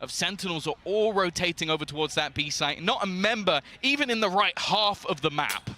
of Sentinels are all rotating over towards that B site. Not a member even in the right half of the map.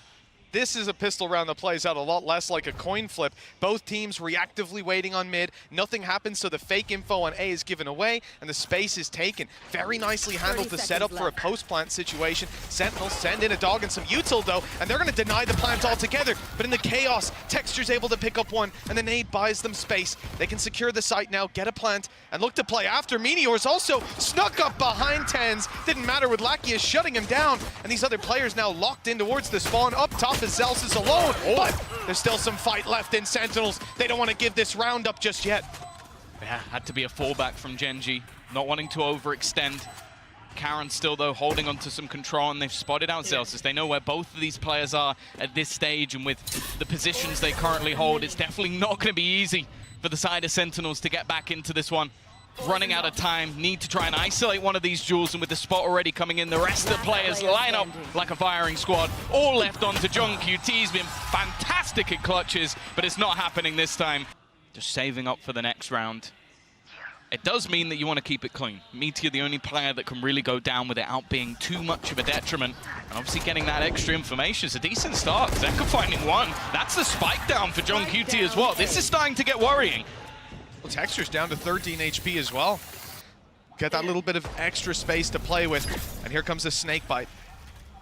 This is a pistol round that plays out a lot less like a coin flip. Both teams reactively waiting on mid. Nothing happens, so the fake info on A is given away, and the space is taken. Very nicely handled the setup for a post-plant situation. Sentinels send in a dog and some util, though, and they're going to deny the plant altogether. But in the chaos, Texture's able to pick up one, and the nade buys them space. They can secure the site now, get a plant, and look to play after. Meteor's also snuck up behind Tens. Didn't matter with Lakia shutting him down, and these other players now locked in towards the spawn. Up top is Zels is alone, but there's still some fight left in Sentinels. They don't want to give this round up just yet. Yeah, had to be a fallback from Gen.G, not wanting to overextend. Karin still, though, holding on to some control, and they've spotted out Zels. They know where both of these players are at this stage, and with the positions they currently hold, it's definitely not going to be easy for the side of Sentinels to get back into this one. Running out of time, need to try and isolate one of these jewels, and with the spot already coming in, the rest of the players line up like a firing squad. All left on to GENG. He's been fantastic at clutches, but it's not happening this time. Just saving up for the next round. It does mean that you want to keep it clean. Meteor, the only player that can really go down without being too much of a detriment. And obviously getting that extra information is a decent start. Zeka finding one. That's the spike down for GENG as well. This is starting to get worrying. Well, Texture's down to 13 HP as well. Get that little bit of extra space to play with. And here comes a snake bite.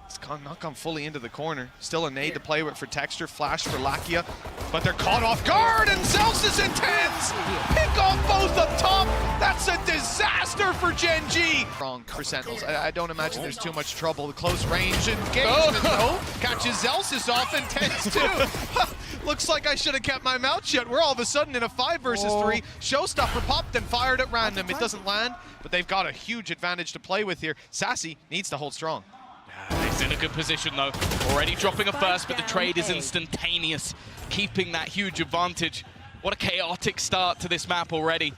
It's not gone fully into the corner. Still a nade to play with for Texture, flash for Lakia. But they're caught off guard, and Zels is intense! Pick off both up top! That's a disaster for Gen.G! Wrong for Sentinels. I don't imagine there's too much trouble. The close range engagement, though. Catches Zels off and Tens too. Looks like I should have kept my mouth shut. We're all of a sudden in a 5 versus 3. Showstopper popped and fired at random. It doesn't land, but they've got a huge advantage to play with here. Sassy needs to hold strong. He's in a good position, though. Already dropping a first, but the trade is instantaneous, keeping that huge advantage. What a chaotic start to this map already.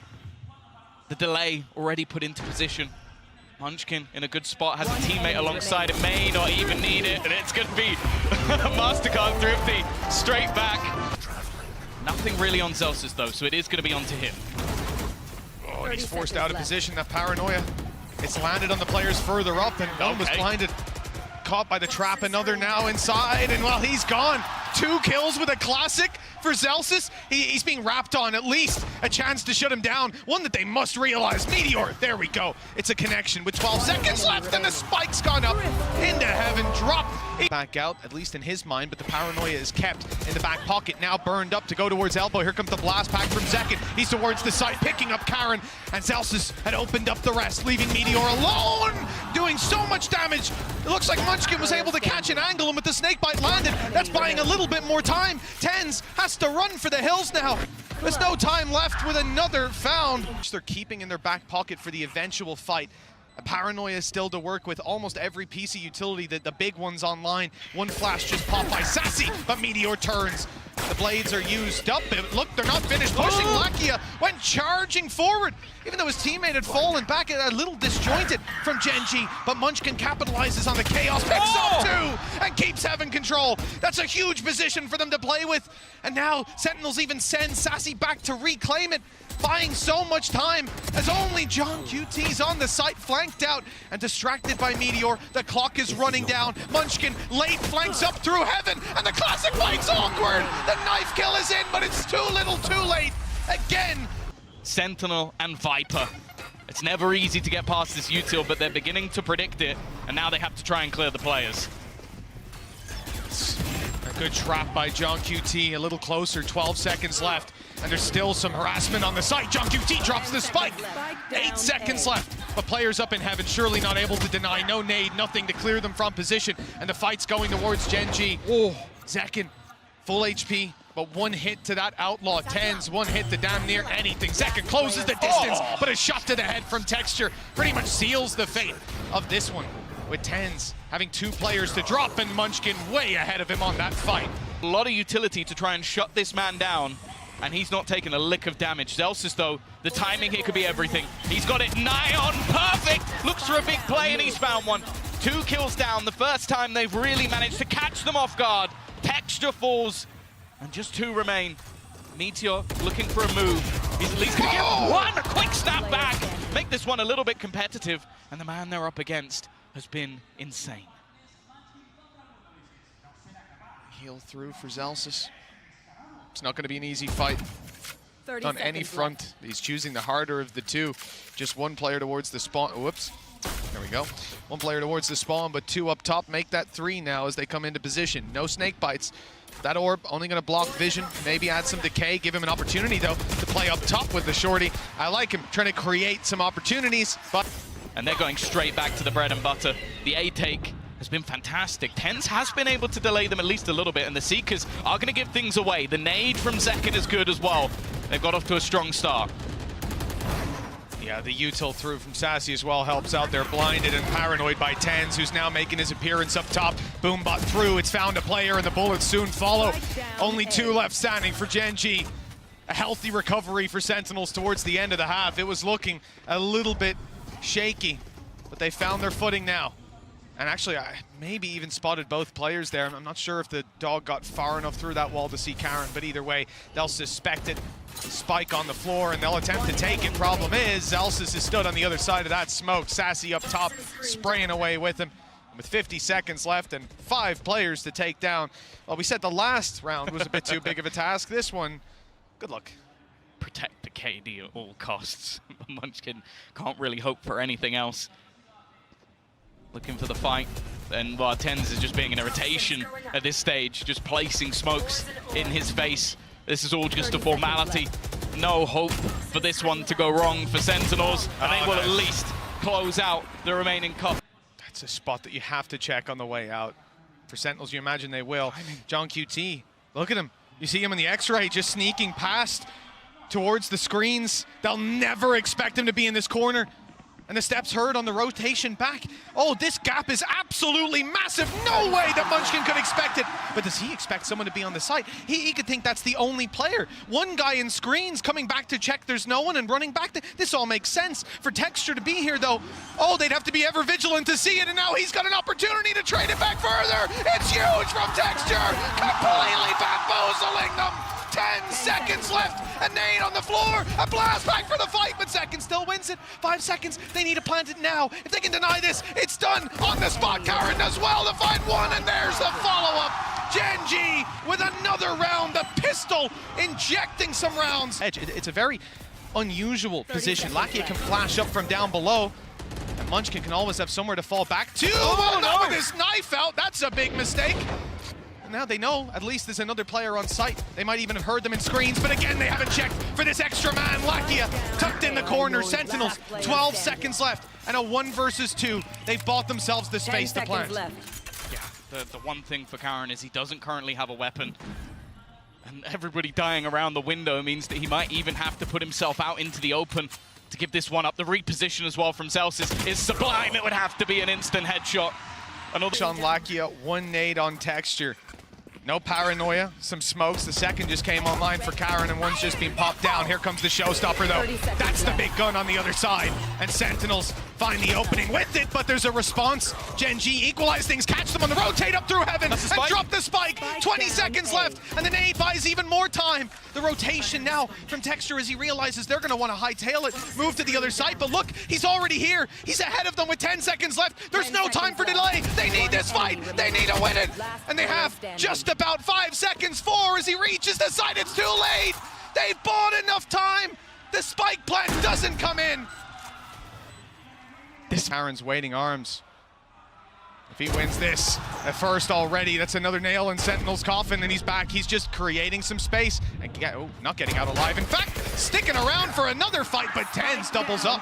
The delay already put into position. Munchkin in a good spot, has a teammate alongside it, may not even need it, and it's going to be MasterCard Thrifty straight back. Nothing really on Zels, though, so it is going to be onto him. Oh, and he's forced out of position. That paranoia. It's landed on the players further up, and one was blinded. Caught by the trap, another now inside, and well, he's gone. 2 kills with a classic for Zels. He's being wrapped on at least a chance to shut him down. One that they must realize. Meteor, there we go. It's a connection with 12 seconds left, and the spike's gone up into heaven, dropped. Back out, at least in his mind, but the paranoia is kept in the back pocket. Now burned up to go towards elbow. Here comes the blast pack from Zekin. He's towards the site, picking up Karin, and Zels had opened up the rest, leaving Meteor alone, doing so much damage. It looks like Munchkin was able to catch an angle, and with the snakebite landed, that's buying a little bit more time. Tens has to run for the hills now. There's no time left with another found. They're keeping in their back pocket for the eventual fight. A paranoia is still to work with almost every piece of utility, the big ones online. One flash just popped by Sassy, but Meteor turns. The blades are used up. Look, they're not finished pushing. Lakia went charging forward, even though his teammate had fallen back a little disjointed from Gen.G, but Munchkin capitalizes on the chaos, picks up 2, and keeps having control. That's a huge position for them to play with, and now Sentinels even send Sassy back to reclaim it, buying so much time as only GENG's on the site, flanked out and distracted by Meteor. The clock is running down. Munchkin late flanks up through heaven, and the classic fight's awkward. The knife kill is in, but it's too little too late. Again. Sentinel and Viper. It's never easy to get past this util, but they're beginning to predict it, and now they have to try and clear the players. A good trap by GENG. A little closer, 12 seconds left, and there's still some harassment on the site. GENG drops the spike. 8 seconds left, but players up in heaven, surely not able to deny. No nade, nothing to clear them from position, and the fight's going towards Gen.G. Oh, Zekin, full HP, but one hit to that outlaw. Tens, one hit to damn near anything. Zekin closes the distance, but a shot to the head from Texture pretty much seals the fate of this one, with Tens having 2 players to drop, and Munchkin way ahead of him on that fight. A lot of utility to try and shut this man down, and he's not taking a lick of damage. Zels, though, the timing here could be everything. He's got it nigh on, perfect! Looks for a big play, and he's found one. 2 kills down, the first time they've really managed to catch them off guard. Texture falls, and just 2 remain. Meteor looking for a move. He's at least gonna get one, a quick snap back. make this one a little bit competitive, and the man they're up against has been insane. Heal through for Zelsis. It's not going to be an easy fight on any front. Left. He's choosing the harder of the two. Just one player towards the spawn. Whoops. There we go. One player towards the spawn, but two up top. Make that three now as they come into position. No snake bites. That orb only going to block vision. Maybe add some decay. Give him an opportunity, though, to play up top with the shorty. I like him trying to create some opportunities. But and they're going straight back to the bread and butter. The A take has been fantastic. TenZ has been able to delay them at least a little bit, and the Seekers are going to give things away. The nade from Zekken is good as well. They've got off to a strong start. Yeah, the util through from Sassy as well helps out. They're blinded and paranoid by TenZ, who's now making his appearance up top. Boombot through, it's found a player, and the bullets soon follow. Only two left standing for Gen.G. A healthy recovery for Sentinels towards the end of the half. It was looking a little bit shaky, but they found their footing now. And actually, I maybe even spotted both players there. I'm not sure if the dog got far enough through that wall to see Karen, but either way, they'll suspect it. Spike on the floor, and they'll attempt to take it. Problem is, Zelsis is stood on the other side of that smoke. Sassy up top, spraying away with him. With 50 seconds left and 5 players to take down. Well, we said the last round was a bit too big of a task. This one, good luck. Protect the KD at all costs. Munchkin can't really hope for anything else. Looking for the fight, and TenZ is just being an irritation at this stage, just placing smokes in his face. This is all just a formality. No hope for this one to go wrong for Sentinels, and they will at least close out the remaining cup. That's a spot that you have to check on the way out. For Sentinels, you imagine they will. John QT, look at him. You see him in the X-ray, just sneaking past towards the screens. They'll never expect him to be in this corner. And the steps heard on the rotation back. Oh, this gap is absolutely massive. No way that Munchkin could expect it. But does he expect someone to be on the site? He could think that's the only player. One guy in screens coming back to check there's no one and running back. This all makes sense. For Texture to be here, though, oh, they'd have to be ever vigilant to see it. And now he's got an opportunity to trade it back further. It's huge from Texture. Completely bamboozling them. 10 seconds left, a nade on the floor, a blast back for the fight, but Zekken still wins it. 5 seconds, they need to plant it now. If they can deny this, it's done on the spot. Karen does well to find one, and there's the follow-up. Gen.G with another round, the pistol injecting some rounds. It's a very unusual position. Lakia can flash up from down below, and Munchkin can always have somewhere to fall back to. Oh, no, with his knife out, that's a big mistake. Now they know at least there's another player on site. They might even have heard them in screens, but again, they haven't checked for this extra man. Lakia tucked in the corner. Sentinels, 12 seconds left, and a 1 versus 2. They've bought themselves the space to plant. Yeah, the one thing for Karen is he doesn't currently have a weapon. And everybody dying around the window means that he might even have to put himself out into the open to give this one up. The reposition as well from Zelsis is sublime. It would have to be an instant headshot. Another on Lakia, 1 nade on Texture. No paranoia, some smokes. The second just came online for Karen, and one's just been popped down. Here comes the showstopper, though. That's the big gun on the other side. And Sentinels find the opening with it, but there's a response. Gen.G equalize things, catch them on the rotate up through heaven, and drop the spike. 20 seconds left, and the nade buys even more time. The rotation now from Texture as he realizes they're going to want to hightail it, move to the other side, but look, he's already here. He's ahead of them with 10 seconds left. There's no time for delay. They need this fight. They need to win it. And they have just about 5 seconds. 4 as he reaches the side. It's too late. They've bought enough time. The spike plant doesn't come in. This Karen's waiting arms. If he wins this at first already, that's another nail in Sentinel's coffin, and he's back. He's just creating some space and not getting out alive. In fact, sticking around for another fight, but TenZ doubles up.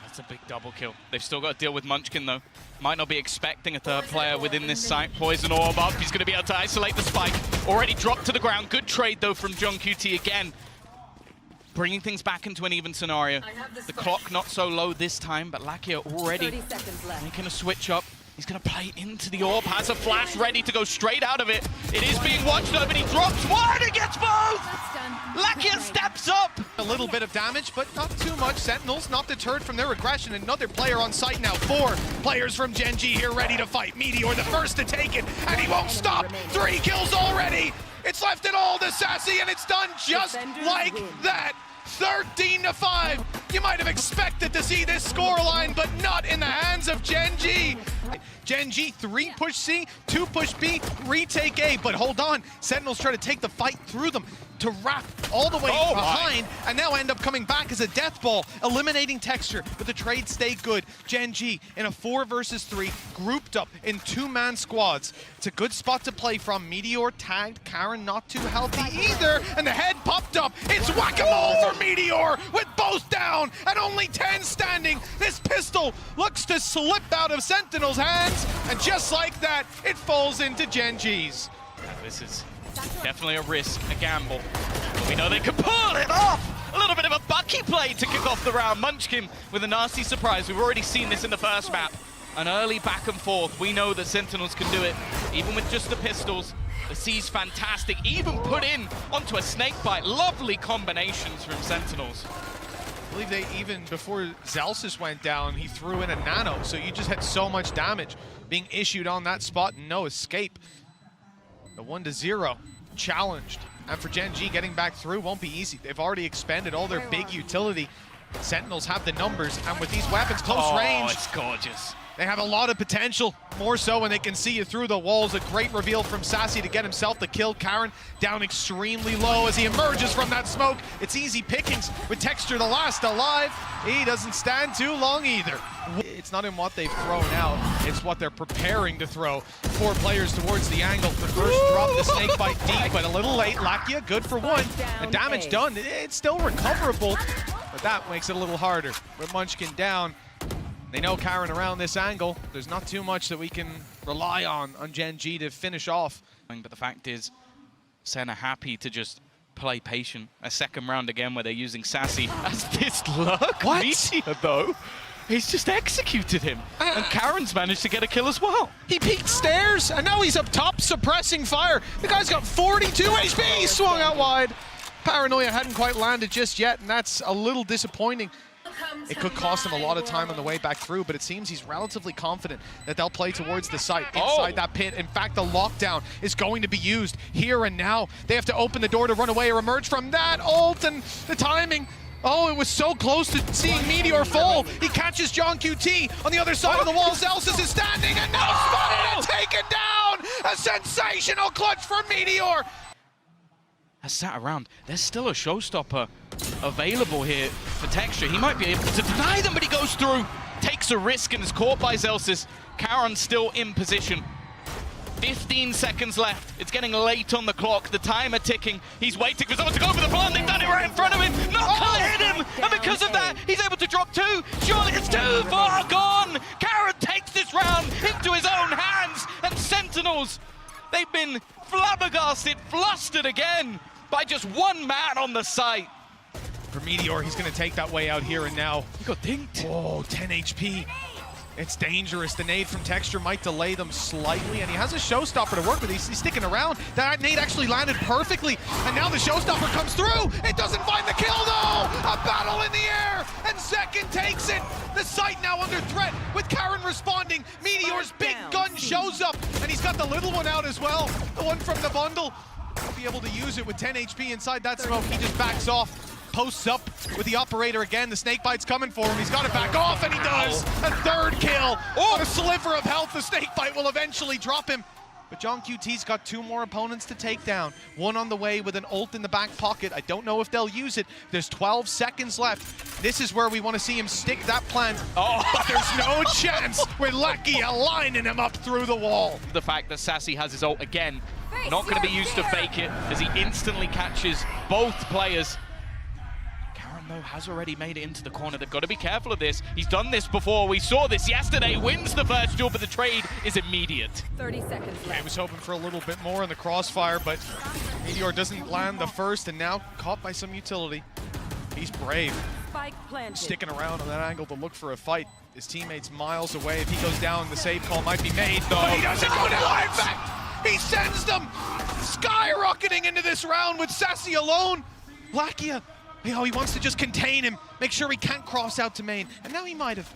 That's a big double kill. They've still got to deal with Munchkin, though. Might not be expecting a third player within this site. Poison orb up. He's going to be able to isolate the spike. Already dropped to the ground. Good trade, though, from John QT again. Bringing things back into an even scenario. The clock not so low this time, but Lakia already making a switch up. He's going to play into the orb, has a flash ready to go straight out of it. It is being watched though, but he drops one and gets both! Lakia steps up! A little bit of damage, but not too much. Sentinels not deterred from their aggression. Another player on site now. 4 players from Gen.G here ready to fight. Meteor the first to take it, and he won't stop. 3 kills already! It's left it all to Sassy, and it's done just like that. 13-5. You might have expected to see this scoreline, but not in the hands of Gen.G. Gen.G, 3 push C, 2 push B, retake A, but hold on. Sentinels try to take the fight through them to wrap all the way behind, and now end up coming back as a death ball, eliminating Texture, but the trade stayed good. Gen.G in a 4 versus 3, grouped up in 2-man squads. It's a good spot to play from. Meteor tagged, Karen not too healthy either, and the head popped up. It's whack-a-mole for Meteor with both down and only 10 standing. This pistol looks to slip out of Sentinel's hands, and just like that, it falls into Gen.G's. This is definitely a risk, a gamble. But we know they can pull it off! A little bit of a Bucky play to kick off the round. Munchkin with a nasty surprise. We've already seen this in the first map. An early back and forth. We know that Sentinels can do it, even with just the pistols. The C's fantastic, even put in onto a snakebite. Lovely combinations from Sentinels. I believe they even, before Zelsis went down, he threw in a nano, so you just had so much damage being issued on that spot and no escape. The 1-0 challenged, and for Gen.G getting back through won't be easy. They've already expended all their big utility. Sentinels have the numbers, and with these weapons close range, it's gorgeous. They have a lot of potential, more so when they can see you through the walls. A great reveal from Sassy to get himself the kill. Karen down extremely low as he emerges from that smoke. It's easy pickings with Texture the last alive. He doesn't stand too long either. It's not in what they've thrown out, it's what they're preparing to throw. 4 players towards the angle. The first drop, the snakebite deep, but a little late. Lakia, good for 1. The damage done, it's still recoverable, but that makes it a little harder. With Munchkin down, they know Karen around this angle. There's not too much that we can rely on Gen.G to finish off. But the fact is, SEN are happy to just play patient. A second round again where they're using Sassy as this luck. What? Meteor, though, he's just executed him. And Karen's managed to get a kill as well. He peeked stairs, and now he's up top suppressing fire. The guy's got 42 HP. He swung out wide. Paranoia hadn't quite landed just yet, and that's a little disappointing. It could cost him a lot of time on the way back through, but it seems he's relatively confident that they'll play towards the site inside that pit. In fact, the lockdown is going to be used here and now. They have to open the door to run away or emerge from that ult, and the timing. Oh, it was so close to seeing Meteor fall. He catches John QT on the other side of the wall. Zelsis is standing and now spotted and taken down. A sensational clutch for Meteor. Has sat around. There's still a showstopper available here for Texture. He might be able to deny them, but he goes through, takes a risk and is caught by Zelsis. Karen still in position. 15 seconds left. It's getting late on the clock. The timer ticking. He's waiting for someone to go for the plant. They've done it right in front of him. Knuckle hit him, and because of that, he's able to drop 2. Surely it's too far gone. Karen takes this round into his own hands, and Sentinels, they've been flabbergasted, flustered again by just 1 man on the site. For Meteor, he's going to take that way out here and now. He got dinked. Oh, 10 HP. It's dangerous. The nade from Texture might delay them slightly, and he has a showstopper to work with. He's sticking around. That nade actually landed perfectly, and now the showstopper comes through. It doesn't find the kill, though. A battle in the air, and Second takes it. The site now under threat with Karen responding. Meteor's big gun shows up, and he's got the little one out as well. The one from the bundle. He'll be able to use it with 10 HP inside that smoke. He just backs off. Posts up with the operator again. The snakebite's coming for him. He's got to back off, and he does. A 3rd kill. Oh, a sliver of health. The snakebite will eventually drop him. But John QT's got 2 more opponents to take down. 1 on the way with an ult in the back pocket. I don't know if they'll use it. There's 12 seconds left. This is where we want to see him stick that plant. Oh, but there's no chance with Lakia lining him up through the wall. The fact that Sassy has his ult again, not going to be used to fake it, as he instantly catches both players. Though has already made it into the corner. They've got to be careful of this. He's done this before. We saw this yesterday. Wins the first duel, but the trade is immediate. 30 seconds left. I was hoping for a little bit more in the crossfire, but Meteor doesn't land the first, and now caught by some utility. He's brave. Spike planted. Sticking around on that angle to look for a fight. His teammate's miles away. If he goes down, the save call might be made, though. But he doesn't go down. In fact, he sends them skyrocketing into this round with Sassy alone. Lakia, he wants to just contain him, make sure he can't cross out to main. And now he might have.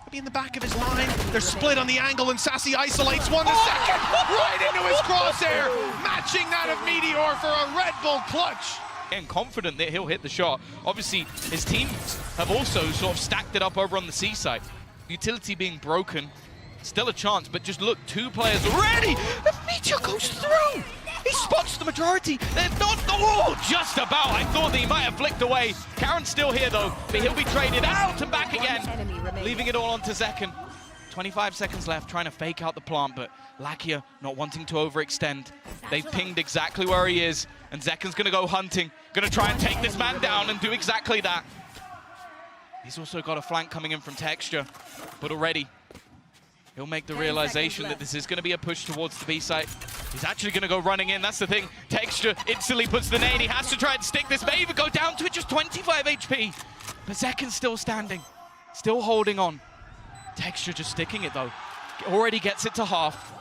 He'll be in the back of his line. They're split on the angle, and Sassy isolates 1 to second, right into his crosshair, matching that of Meteor for a Red Bull clutch. And confident that he'll hit the shot. Obviously, his teams have also sort of stacked it up over on the C side. Utility being broken, still a chance, but just look, 2 players already! The Meteor goes through! He spots the majority. They're not, oh, just about. I thought that he might have flicked away. Karen's still here though, but he'll be traded out and back again, leaving it all onto Zekken. 25 seconds left, trying to fake out the plant, but Lakia not wanting to overextend. They've pinged exactly where he is, and Zekken's gonna go hunting, gonna try and take this man down and do exactly that. He's also got a flank coming in from Texture, but already he'll make the realization that this is gonna be a push towards the B site. He's actually gonna go running in, that's the thing. Texture instantly puts the nade, he has to try and stick this, may even go down to it, just 25 HP. But Zekken's still standing, still holding on. Texture just sticking it though. Already gets it to half.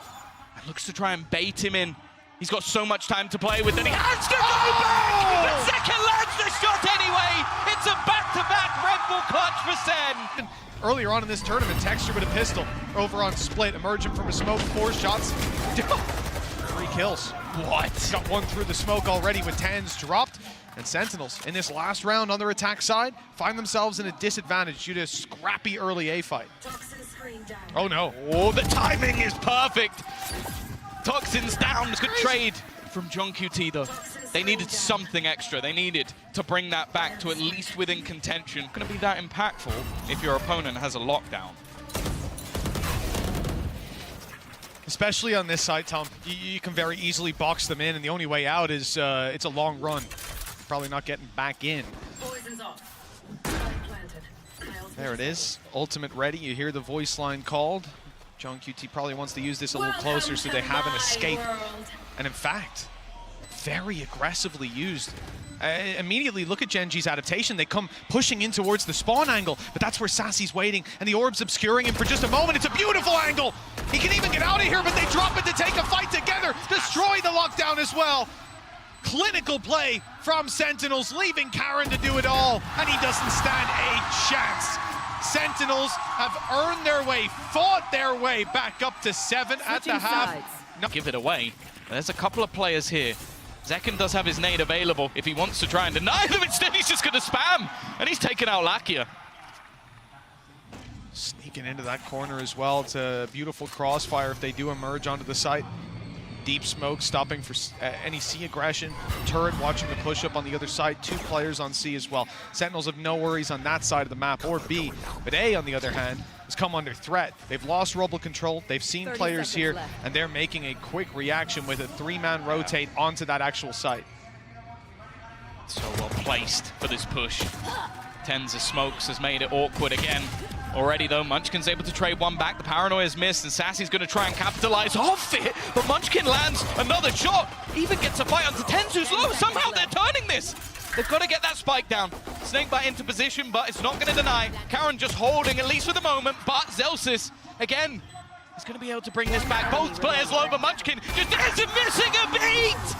And looks to try and bait him in. He's got so much time to play with that he has to go back! But Zekken lands the shot anyway! It's a back-to-back Red Bull clutch for Sen! Earlier on in this tournament, Texture with a pistol over on Split, emerging from a smoke, 4 shots, 3 kills. What? Got 1 through the smoke already with 10s dropped. And Sentinels, in this last round on their attack side, find themselves in a disadvantage due to a scrappy early A fight. Oh no. Oh, the timing is perfect. Toxins down. Good trade from GENG though. They needed something extra. They needed to bring that back to at least within contention. Going to be that impactful if your opponent has a lockdown. Especially on this side, Tom, you can very easily box them in, and the only way out is it's a long run. Probably not getting back in. There it is. Ultimate ready. You hear the voice line called. GENG probably wants to use this a little closer so they have an escape. And in fact, very aggressively used. Immediately look at Gen.G's adaptation. They come pushing in towards the spawn angle, but that's where Sassy's waiting, and the orb's obscuring him for just a moment. It's a beautiful angle. He can even get out of here, but they drop it to take a fight together, destroy the lockdown as well. Clinical play from Sentinels, leaving Karen to do it all, and he doesn't stand a chance. Sentinels have earned their way, fought their way back up to 7 at the half. No. Give it away. There's a couple of players here. Zekken does have his nade available if he wants to try and deny them. Instead, he's just going to spam, and he's taken out Lakia. Sneaking into that corner as well. It's a beautiful crossfire if they do emerge onto the site. Deep smoke stopping for any C aggression. Turret watching the push up on the other side. 2 players on C as well. Sentinels have no worries on that side of the map, or B. But A, on the other hand, has come under threat. They've lost Rubble control. They've seen players here, and they're making a quick reaction with a 3-man rotate onto that actual site. So well placed for this push. Tens of smokes has made it awkward again. Already though, Munchkin's able to trade one back. The paranoia's missed, and Sassy's going to try and capitalize off it. But Munchkin lands another shot. Even gets a fight onto Tens, who's low. Somehow they're turning this. They've got to get that spike down. Snakebite into position, but it's not going to deny. Karen just holding, at least for the moment. But Zelsis, again, is going to be able to bring this back. Both players low, but Munchkin just isn't missing a beat.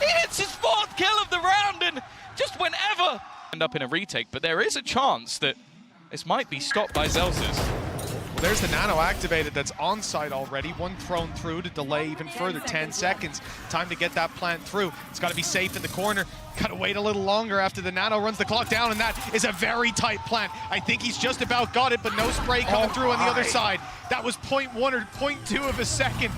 He hits his 4th kill of the round, and just whenever. End up in a retake, but there is a chance that this might be stopped by Zelsis. Well, there's the nano activated that's on site already. 1 thrown through to delay even further 10 seconds. Time to get that plant through. It's got to be safe in the corner. Got to wait a little longer after the nano runs the clock down, and that is a very tight plant. I think he's just about got it, but no spray coming through on the other side. That was 0.1 or 0.2 of a second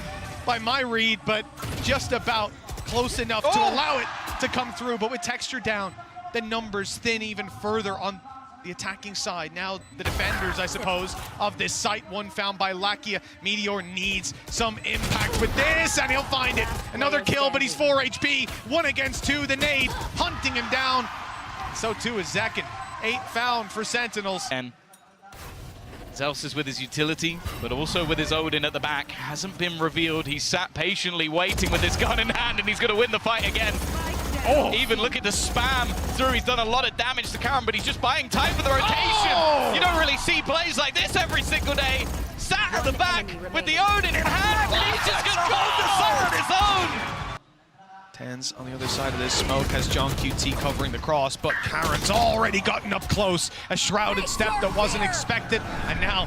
by my read, but just about close enough to allow it to come through. But with Texture down, the numbers thin even further on the attacking side. Now the defenders, I suppose, of this site. 1 found by Lakia. Meteor needs some impact with this, and he'll find it. Another kill, but he's 4 HP. 1 against 2, the nade hunting him down. So too is Zekken. 8 found for Sentinels. And Zelsis with his utility, but also with his Odin at the back. Hasn't been revealed. He's sat patiently waiting with his gun in hand, and he's going to win the fight again. Even look at the spam through. He's done a lot of damage to Karen, but he's just buying time for the rotation. You don't really see plays like this every single day. Sat at the back with the Odin in hand, and he's just going to go the sun on his own. Tens on the other side of this smoke has GENG covering the cross, but Karen's already gotten up close. A shrouded step that wasn't expected, and now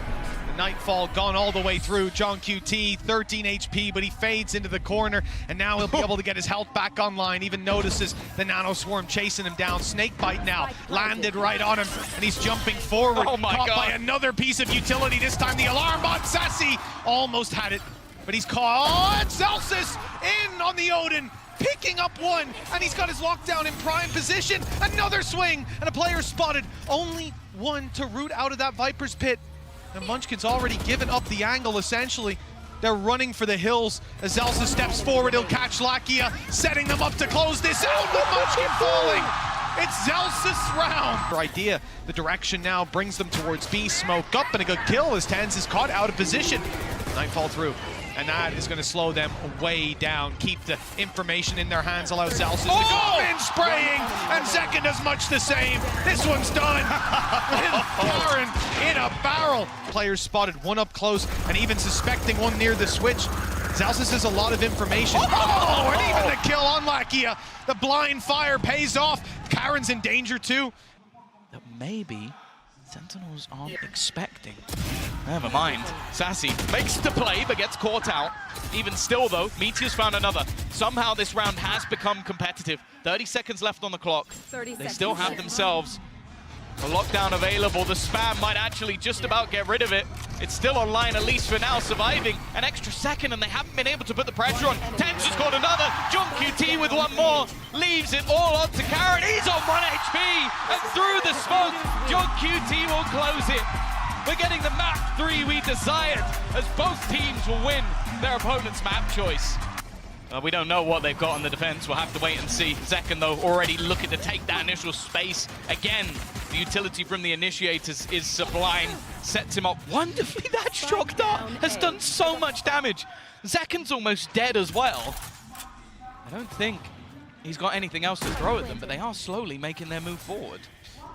Nightfall gone all the way through. Gen.G, 13 HP, but he fades into the corner, and now he'll be able to get his health back online. Even notices the Nano Swarm chasing him down. Snakebite now landed right on him, and he's jumping forward. Oh my caught God. by another piece of utility. This time the alarm bot. Sassy almost had it, but he's caught. Oh, it's Celsius in on the Odin, picking up one, and he's got his lockdown in prime position. Another swing, and a player spotted. Only one to root out of that Viper's pit. And Munchkin's already given up the angle, essentially. They're running for the hills. As Zelsa steps forward, he'll catch Lakia, setting them up to close this out, but Munchkin falling. It's Zelsa's round. Their idea, the direction now brings them towards B. Smoke up, and a good kill as Tens is caught out of position. Nightfall through. And that is going to slow them way down. Keep the information in their hands, allow Celsius to go in spraying, and Second does much the same. This one's done. Karen in a barrel. Players spotted one up close, and even suspecting one near the switch. Celsius has a lot of information. Oh, and even the kill on Lakia. The blind fire pays off. Karen's in danger too. That maybe Sentinels aren't expecting. Never mind. Sassy makes the play, but gets caught out. Even still, though, Meteor's found another. Somehow this round has become competitive. 30 seconds left on the clock. They still have themselves a lockdown available. The spam might actually just about get rid of it. It's still online, at least for now, surviving an extra second, and they haven't been able to put the pressure on. Tens has got another. Gen.G with one more. Leaves it all on to Karen. He's on 1 HP, and through the smoke, Gen.G will close it. We're getting the map 3 we desired, as both teams will win their opponent's map choice. We don't know what they've got on the defense. We'll have to wait and see. Zekken, though, already looking to take that initial space. Again, the utility from the initiators is sublime. Sets him up wonderfully. That shock dart has done so much damage. Zekken's almost dead as well. I don't think he's got anything else to throw at them, but they are slowly making their move forward.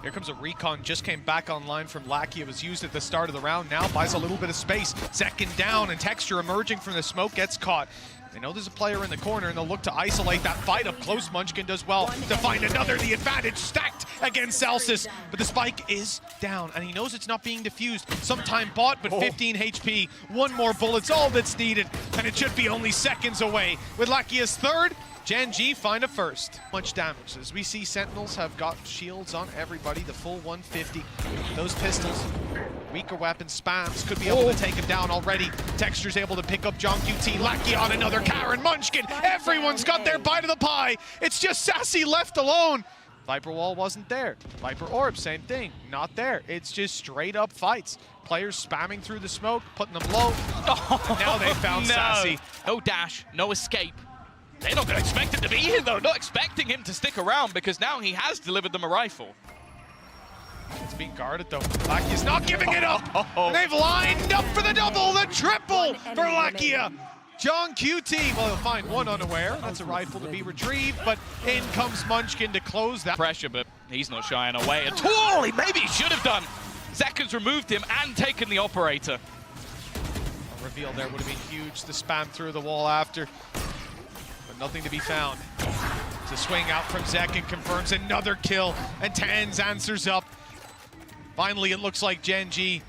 Here comes a recon, just came back online from Lakia. It was used at the start of the round, now buys a little bit of space. Zekken down, and Texture emerging from the smoke gets caught. They know there's a player in the corner, and they'll look to isolate that fight up close. Munchkin does well to find another. The advantage stacked against Celsius, but the spike is down, and he knows it's not being diffused. Sometime bought, but 15 HP. One more bullet's all that's needed, and it should be only seconds away. With Lakia's third, Gen.G find a first. Much damage. As we see, Sentinels have got shields on everybody, the full 150. Those pistols, weaker weapon spams, could be able to take him down already. Texture's able to pick up Gen.G. Lakia on another Karen. Munchkin, everyone's got their bite of the pie. It's just Sassy left alone. Viper Wall wasn't there. Viper Orb, same thing, not there. It's just straight up fights. Players spamming through the smoke, putting them low. Now they found Sassy. No dash, no escape. They're not going to expect him to be here, though. Not expecting him to stick around, because now he has delivered them a rifle. It's being guarded, though. Lakia's not giving it up. They've lined up for the double, the triple for Lakia. Gen.G, well, he'll find one unaware. That's a rifle to be retrieved, but in comes Munchkin to close that. Pressure, but he's not shying away at all. Maybe he should have done. Zekken's removed him and taken the operator. A reveal there would have been huge. The spam through the wall after. Nothing to be found. It's a swing out from Zekken, confirms another kill, and Tens answers up. Finally, it looks like Gen.G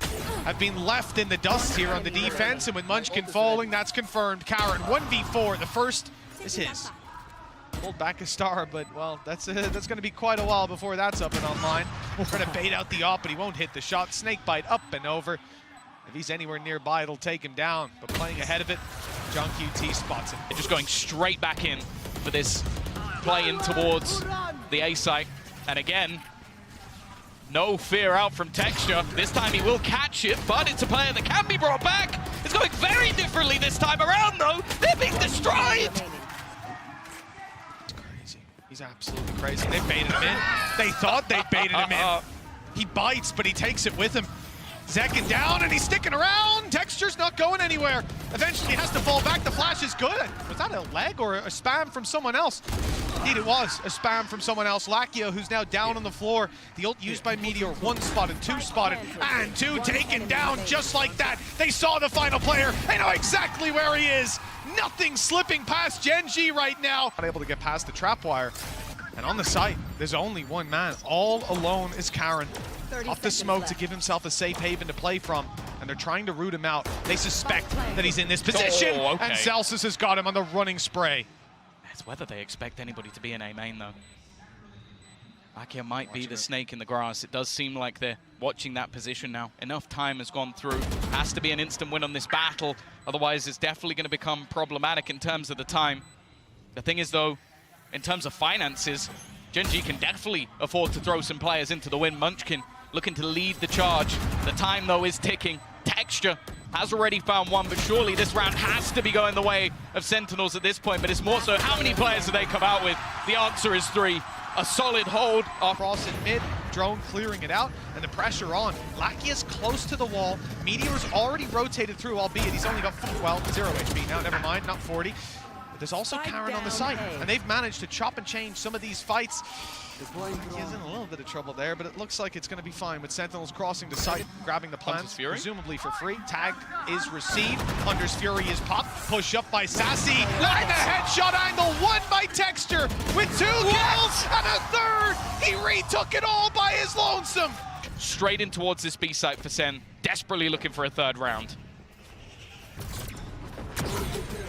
have been left in the dust here on the defense, and with Munchkin falling, that's confirmed. Karen, 1v4, the first is his. Pulled back a star, but, well, that's going to be quite a while before that's up and online. We're going to bait out the op, but he won't hit the shot. Snakebite up and over. If he's anywhere nearby, it'll take him down, but playing ahead of it, Gen.G spots him. They're just going straight back in for this play in towards the A site. And again, no fear out from Texture. This time he will catch it, but it's a player that can be brought back. It's going very differently this time around, though. They're being destroyed. It's crazy. He's absolutely crazy. They baited him in. They thought they baited him in. He bites, but he takes it with him. Zekken down, and he's sticking around. Texture's not going anywhere. Eventually he has to fall back. The flash is good. Was that a leg or a spam from someone else? Indeed it was a spam from someone else. Lakia, who's now down on the floor. The ult used by Meteor, 1 spotted, 2 spotted, and 2 taken down just like that. They saw the final player. They know exactly where he is. Nothing slipping past Gen.G right now. Not able to get past the trap wire. And on the site, there's only one man. All alone is Karen. Off the smoke to give himself a safe haven to play from. and they're trying to root him out. They suspect that he's in this position, and Celsius has got him on the running spray. It's whether they expect anybody to be in A main, though. Akia might be the snake in the grass. It does seem like they're watching that position now. Enough time has gone through. Has to be an instant win on this battle. Otherwise, it's definitely going to become problematic in terms of the time. The thing is, though, in terms of finances, Gen.G can definitely afford to throw some players into the win. Munchkin looking to lead the charge. The time, though, is ticking. Texture has already found one, but surely this round has to be going the way of Sentinels at this point. But it's more so, how many players do they come out with? The answer is 3. A solid hold. Cross in mid, drone clearing it out, and the pressure on. Lakia's close to the wall. Meteor's already rotated through, albeit he's only got, 0 HP now, never mind, not 40. But there's also Karen on the side, and they've managed to chop and change some of these fights. He's in a little bit of trouble there, but it looks like it's going to be fine with Sentinels crossing the site, grabbing the plants, presumably for free. Tag is received. Hunter's Fury is popped. Push up by Sassy. And the headshot angle won by Texture with 2 kills and a 3rd. He retook it all by his lonesome. Straight in towards this B site for Sen. Desperately looking for a 3rd round.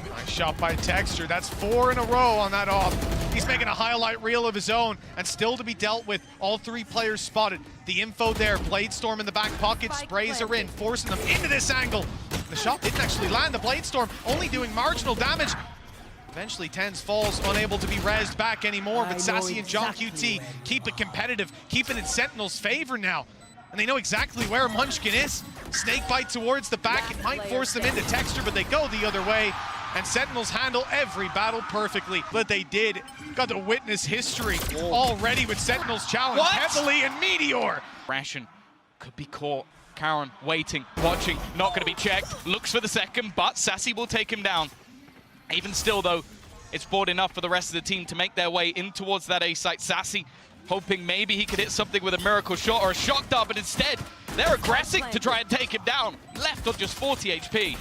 Nice shot by Texture. That's 4 in a row on that off. He's making a highlight reel of his own, and still to be dealt with. All 3 players spotted. The info there. Bladestorm in the back pocket. Sprays are in, forcing them into this angle. The shot didn't actually land. The Bladestorm only doing marginal damage. Eventually, Tens falls, unable to be rezzed back anymore, but Sassy and Gen.G keep it competitive, keep it in Sentinel's favor now. And they know exactly where Munchkin is. Snakebite towards the back. It might force them into Texture, but they go the other way. And Sentinels handle every battle perfectly. But they did. Got to witness history already with Sentinels challenge heavily, and Meteor. Ration could be caught. Karen waiting, watching, not going to be checked. Looks for the second, but Sassy will take him down. Even still, though, it's bought enough for the rest of the team to make their way in towards that A site. Sassy hoping maybe he could hit something with a miracle shot or a shock dart, but instead, they're aggressive to try and take him down. Left on just 40 HP.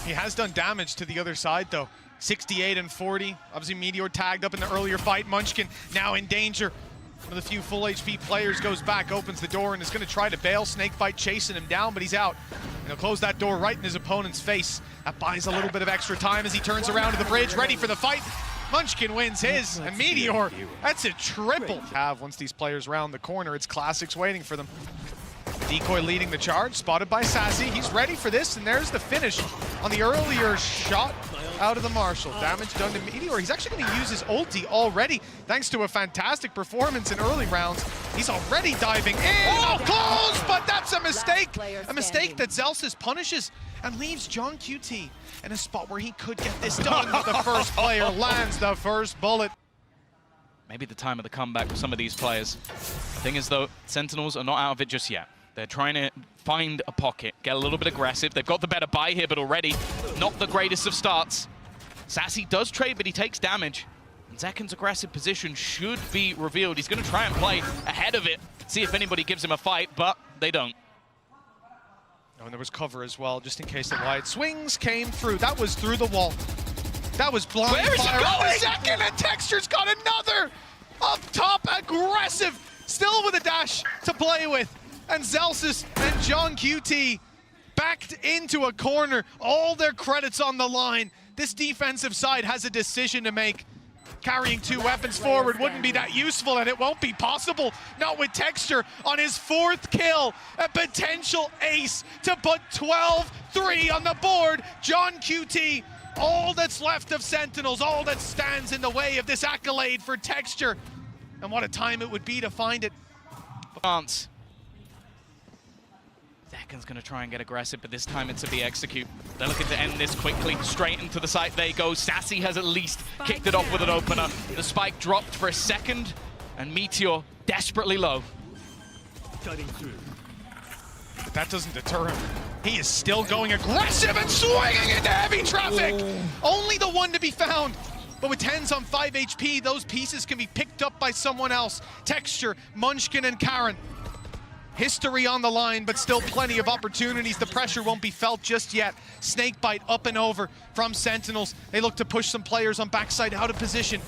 He has done damage to the other side, though. 68 and 40. Obviously, Meteor tagged up in the earlier fight. Munchkin now in danger. One of the few full HP players goes back, opens the door, and is going to try to bail. Snakebite chasing him down, but he's out. And he'll close that door right in his opponent's face. That buys a little bit of extra time as he turns around to the bridge, ready for the fight. Munchkin wins his, and Meteor, that's a triple. Once these players round the corner, it's classics waiting for them. Decoy leading the charge, spotted by Sassy. He's ready for this, and there's the finish on the earlier shot out of the Marshall. Damage done to Meteor. He's actually going to use his ulti already, thanks to a fantastic performance in early rounds. He's already diving in. Oh, close, but that's a mistake. A mistake that Celsius punishes and leaves Gen.G in a spot where he could get this done. But the first player lands the first bullet. Maybe the time of the comeback for some of these players. The thing is, though, Sentinels are not out of it just yet. They're trying to find a pocket, get a little bit aggressive. They've got the better buy here, but already not the greatest of starts. Sassy does trade, but he takes damage. And Zeken's aggressive position should be revealed. He's going to try and play ahead of it, see if anybody gives him a fight, but they don't. Oh, and there was cover as well, just in case the wide swings came through. That was through the wall. That was blind fire. Where is it going? Second, and Texture's got another up top, aggressive, still with a dash to play with. And Celsius and Gen.G backed into a corner. All their credits on the line. This defensive side has a decision to make. Carrying 2 weapons forward wouldn't be that useful, and it won't be possible. Not with Texture on his 4th kill. A potential ace to put 12-3 on the board. Gen.G, all that's left of Sentinels, all that stands in the way of this accolade for Texture. And what a time it would be to find it. Zeken's going to try and get aggressive, but this time it's a B execute. They're looking to end this quickly. Straight into the site they go. Sassy has at least kicked it off with an opener. The spike dropped for a second, and Meteor desperately low. But that doesn't deter him. He is still going aggressive and swinging into heavy traffic. Only the one to be found. But with Tens on 5 HP, those pieces can be picked up by someone else. Texture, Munchkin, and Karen. History on the line, but still plenty of opportunities. The pressure won't be felt just yet. Snakebite up and over from Sentinels. They look to push some players on backside out of position.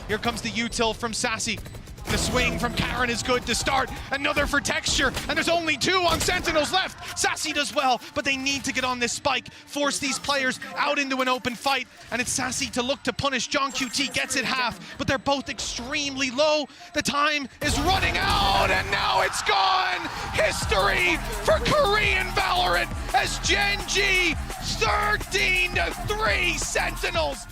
Here comes the util from Sassy. The swing from Karen is good to start. Another for Texture, and there's only 2 on Sentinels left. Sassy does well, but they need to get on this spike, force these players out into an open fight, and it's Sassy to look to punish. John QT gets it half, but they're both extremely low. The time is running out, and now it's gone. History for Korean Valorant as Gen.G 13-3 Sentinels